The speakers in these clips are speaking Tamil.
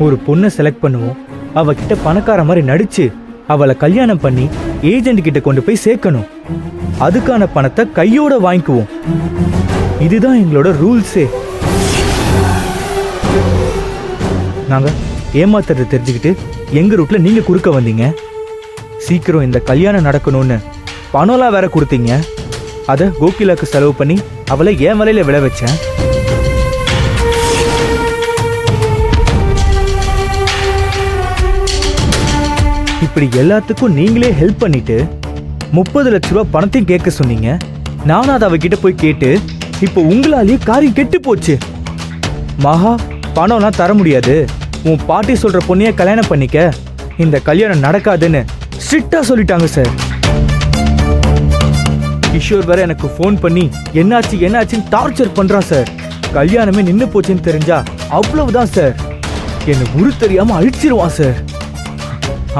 ஒரு பொண்ணை செலக்ட் பண்ணுவோம், அவகிட்ட பணக்கார மாதிரி நடிச்சு அவளை கல்யாணம் பண்ணி ஏஜென்ட் கிட்ட கொண்டு போய் சேர்க்கணும். அதுக்கான பணத்தை கையோட வாங்கிக்குவோம். இதுதான் எங்களோட ரூல்ஸே. நாங்க ஏமாத்துறதை தெரிஞ்சுக்கிட்டு எங்க ரூட்ல நீங்க குறுக்க வந்தீங்க. சீக்கிரம் இந்த கல்யாணம் நடக்கணும்னு பணம்லாம் வேற கொடுத்தீங்க. அதை கோகிலாக்கு செலவு பண்ணி அவளை என் வலையில விழ வச்சேன். இப்படி எல்லாத்துக்கும் நீங்களே ஹெல்ப் பண்ணிட்டு 30 லட்ச ரூபாய் பணத்தையும் கேட்க சொன்னீங்க. நானும் அதை அவகிட்ட போய் கேட்டு இப்போ உங்களாலேயே காரியம் கெட்டு போச்சு. மகா, பணம்லாம் தர முடியாது, உன் பாட்டி சொல்ற பொண்ணைய கல்யாணம் பண்ணிக்க, இந்த கல்யாணம் நடக்காதுன்னு ஸ்ட்ரிக்டா சொல்லிட்டாங்க சார். கிஷோர் வேற எனக்கு ஃபோன் பண்ணி என்னாச்சுன்னு டார்ச்சர் பண்றான் சார். கல்யாணமே நின்னு போச்சுன்னு தெரிஞ்சா அவ்வளவுதான் சார், என்னை உரு தெரியாம அழிச்சிருவான் சார்.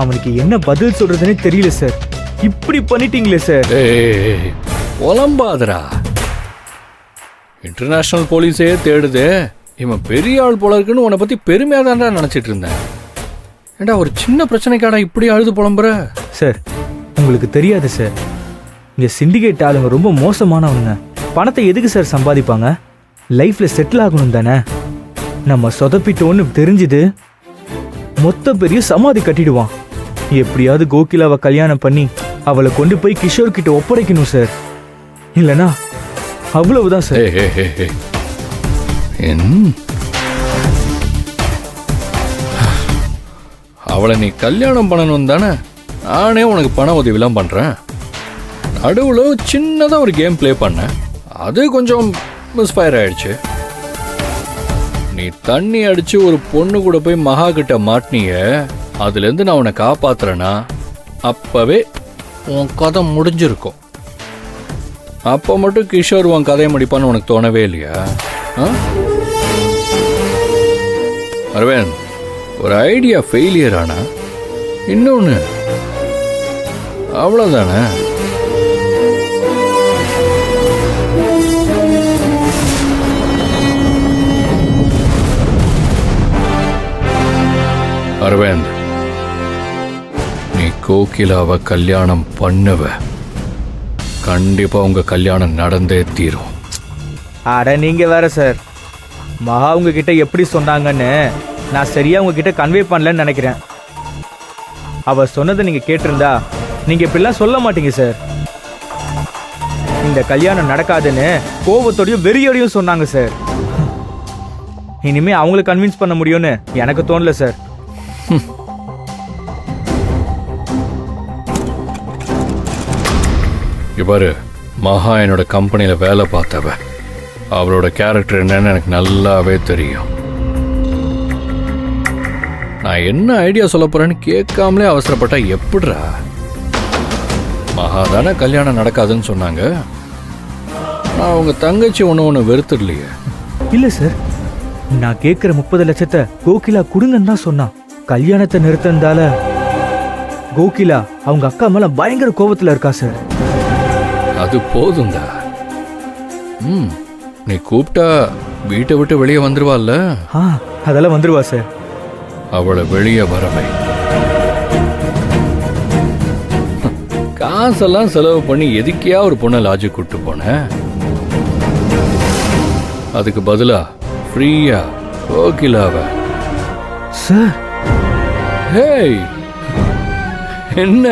அவனுக்கு என்ன பதில் சொல்றதுன்னே தெரியல சார். இப்படி பண்ணிட்டீங்களே சார். புலம்பாதரா, இன்டர்நேஷனல் போலீஸே தேடுது. இவன் பெரிய ஆள் போல இருக்குன்னு உன்னை பத்தி பெருமையா தான்டா நினைச்சிட்டு இருந்தேன். ஏண்டா ஒரு சின்ன பிரச்சனைக்காடா இப்படி அழுது புலம்புற? சார், உங்களுக்கு தெரியாது சார், இங்க சிண்டிகேட் ஆளுங்க ரொம்ப மோசமானவங்க. பணத்தை எதுக்கு சார் சம்பாதிப்பாங்க? லைஃப்ல செட்டில் ஆகணும் தானே. நம்ம சொதப்பிட்டோன்னு தெரிஞ்சுது மொத்த பெரிய சமாதி கட்டிடுவான். எப்படியாவது கோகிலாவை கல்யாணம் பண்ணி அவளை கொண்டு போய் கிஷோர் கிட்ட ஒப்படைக்கணும் சார். இல்லனா அவ்வளவுதான் சார். அவளை நீ கல்யாணம் பண்ணணும் தானே நானே உனக்கு பண உதவிலாம் பண்றேன். நடுவில் சின்னதா ஒரு கேம் பிளே பண்ணேன், அது கொஞ்சம் மிஸ்ஃபயர் ஆயிடுச்சு. நீ தண்ணி அடிச்சு ஒரு பொண்ணு கூட போய் மகா கிட்ட மாட்டினிய, அதுல இருந்து நான் உன்னை காப்பாத்துறேன்னா அப்பவே உன் கதை முடிஞ்சிருக்கும். அப்ப மட்டும் கிஷோர் உன் கதையை முடிப்பான்னு உனக்கு தோணவே இல்லையா? அரவிந்த், ஒரு ஐடியா ஃபெயிலியர் ஆனா இன்னொன்னு அவ்வளவுதானே. அரவிந்த், நீ கோகிலாவை கல்யாணம் பண்ணுவ. கண்டிப்பா உங்க கல்யாணம் நடந்தே தீரும். அட நீங்க வேற சார், மகா உங்ககிட்ட எப்படி சொன்னாங்கன்னு நான் சரியா உங்ககிட்ட கன்வே பண்ணலன்னு நினைக்கிறேன். அவ சொன்னதை நீங்க கேட்டிருந்தா நீங்க இப்படிலாம் சொல்ல மாட்டீங்க சார். இந்த கல்யாணம் நடக்காதுன்னு கோபத்தோடையும் வெறியோடையும் சொன்னாங்க சார். இனிமே அவங்களை கன்வின்ஸ் பண்ண முடியும்னு எனக்கு தோணல சார். இவரு மகா என்னோட கம்பெனியில வேலை பார்த்தவ. அவளோட கேரக்டர் என்னன்னு எனக்கு நல்லாவே தெரியும். நான் என்ன ஐடியா சொல்ல போறேன்னு கேட்காமலே அவசரப்பட்டா எப்படிரா? மகா தானே கல்யாணம் நடக்காதுன்னு சொன்னாங்க. நான் உங்க தங்கச்சி ஒன்று வெறுத்துடலையே. இல்ல சார், நான் கேட்கிற 30 லட்சத்தை கோகிலா கொடுங்கன்னு தான் சொன்னான். கல்யாணத்தை நிறுத்தினால கோகிலா அவங்க அக்கா மேல பயங்கர கோபத்துல இருக்கா சார். அது போதும்டா. நீ கூப்பிட்டா வீட்டை விட்டு வெளியே வந்துருவாள்ல? அதெல்லாம் வந்துருவா சார். அவளை வெளியே வரவை. காசெல்லாம் செலவு பண்ணி எதுக்கியா ஒரு பொண்ணை லாட்ஜுக்கு கூப்பிட்டு போன? அதுக்கு பதிலா ஃப்ரீயா கோகிலாவ. சார், ஹேய், என்ன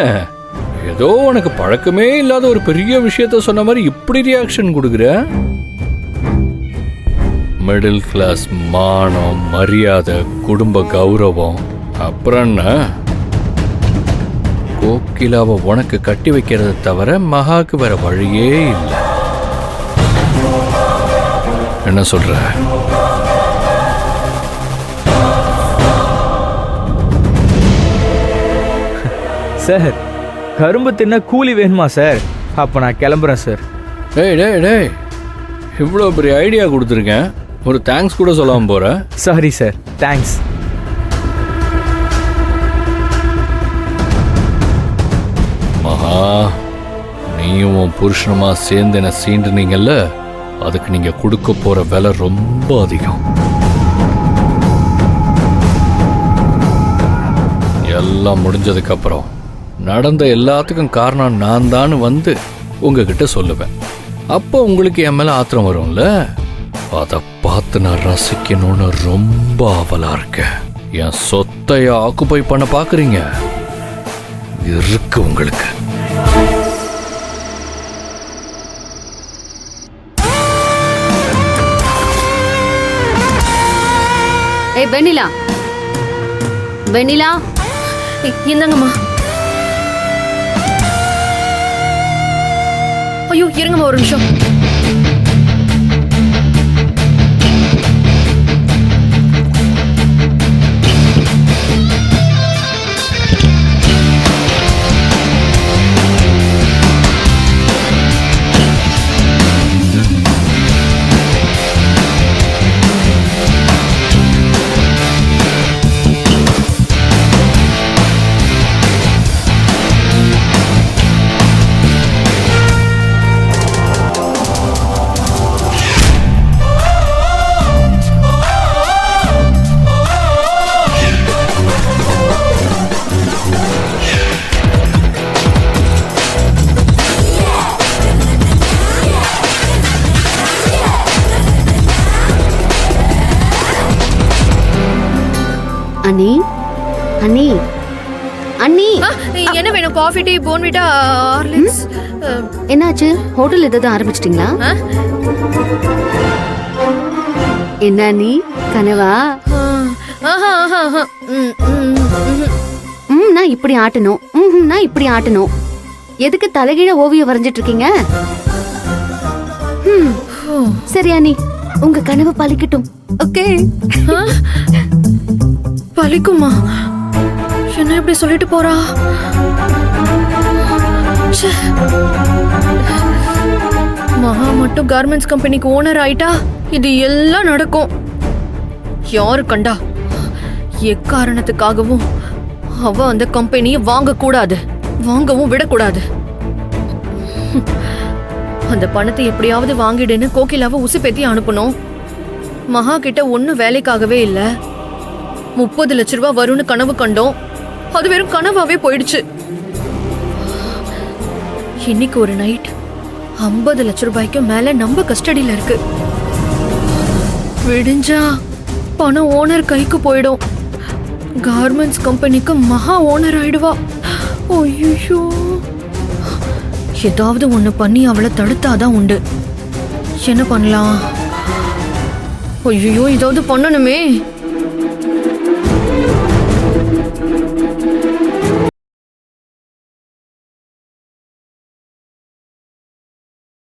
ஏதோ உனக்கு பழக்கமே இல்லாத ஒரு பெரிய விஷயத்த சொன்ன மாதிரி இப்படி ரியாக்ஷன் கொடுக்குற? மிடில் கிளாஸ் மானம், மரியாதை, குடும்ப கௌரவம், அப்புறம் என்ன? கோகிலாவை உனக்கு கட்டி வைக்கிறத தவிர மகாக்கு வேற வழியே இல்லை. என்ன சொல்ற? சார், கரும்பு தின்ன கூலி வேணுமா சார்? அப்ப நான் கிளம்புறேன் சார். டேய் டேய் டேய், இவ்வளோ பெரிய ஐடியா கொடுத்துருக்கேன், ஒரு தேங்க்ஸ் கூட சொல்லாம போற? Sorry sir, thanks. மகா, நீயும் உன் புருஷனுமா சேர்ந்து என்ன சீண்டுனீங்கல்ல, அதுக்கு நீங்க கொடுக்க போற விலை ரொம்ப அதிகம். எல்லாம் முடிஞ்சதுக்கு அப்புறம் நடந்த எல்லாத்துக்கும் காரணம் நான் தான் வந்து உங்ககிட்ட சொல்லுவேன். அப்போ உங்களுக்கு என் மேல ஆத்திரம் வரும்ல, அதை பார்த்து நான் ரசிக்கணும்னு ரொம்ப ஆவலா இருக்கேன். என் சொத்தைய ஆக்குபை பண்ண பாக்குறீங்க, இருக்கு உங்களுக்கு. ஏய் வெண்ணிலா, வெண்ணிலா, இந்தாங்கம்மா. ஐயோ இருங்கம்மா ஒரு நிமிஷம். அண்ணி, அண்ணி, அண்ணி, என்ன வேணும்? Coffee, tea, Bournvita, Horlicks? என்னாச்சு? ஹோட்டல் ஏதாவது ஆரம்பிச்சிட்டீங்களா? என்ன அண்ணி, கனவா? நான் இப்படி ஆட்டணும், நான் இப்படி ஆட்டணும். எதுக்கு தலைகீழ ஓவியம் வரைஞ்சிட்டு இருக்கீங்க? சரி அண்ணி, உங்க கனவு பலிக்கட்டும். ஓகே. பலிக்குமா? என்ன இப்படி சொல்லிட்டு போறா? மகா மட்டும் கார்மெண்ட்ஸ் கம்பெனிக்கு ஓனர் ஆயிட்டா இது எல்லாம் நடக்கும். யாரு கண்டா எக்காரணத்துக்காகவும் அவ அந்த கம்பெனியை வாங்க கூடாது, வாங்கவும் விடக்கூடாது. அந்த பணத்தை எப்படியாவது வாங்கிடுன்னு கோகிலாவை உசுப்பேத்தி அனுப்பணும். மகா கிட்ட ஒன்னும் வேலைக்காகவே இல்ல. 30 லட்ச ரூபாய் வரும்னு கனவு கண்டோம், அது வெறும் கனவாவே போயிடுச்சு. இன்னைக்கு ஒரு நைட் 50 லட்ச ரூபாய்க்கு மேல நம்ம கஸ்டடியில இருக்கு. விடிஞ்சா பணம் ஓனர் கைக்கு போயிடும். கார்மெண்ட்ஸ் கம்பெனிக்கு மகா ஓனர் ஆயிடுவா. ஐயோ, ஏதாவது ஒண்ணு பண்ணி அவளை தடுத்தாதான் உண்டு. என்ன பண்ணலாம்? ஐயோ, ஏதாவது பண்ணணுமே.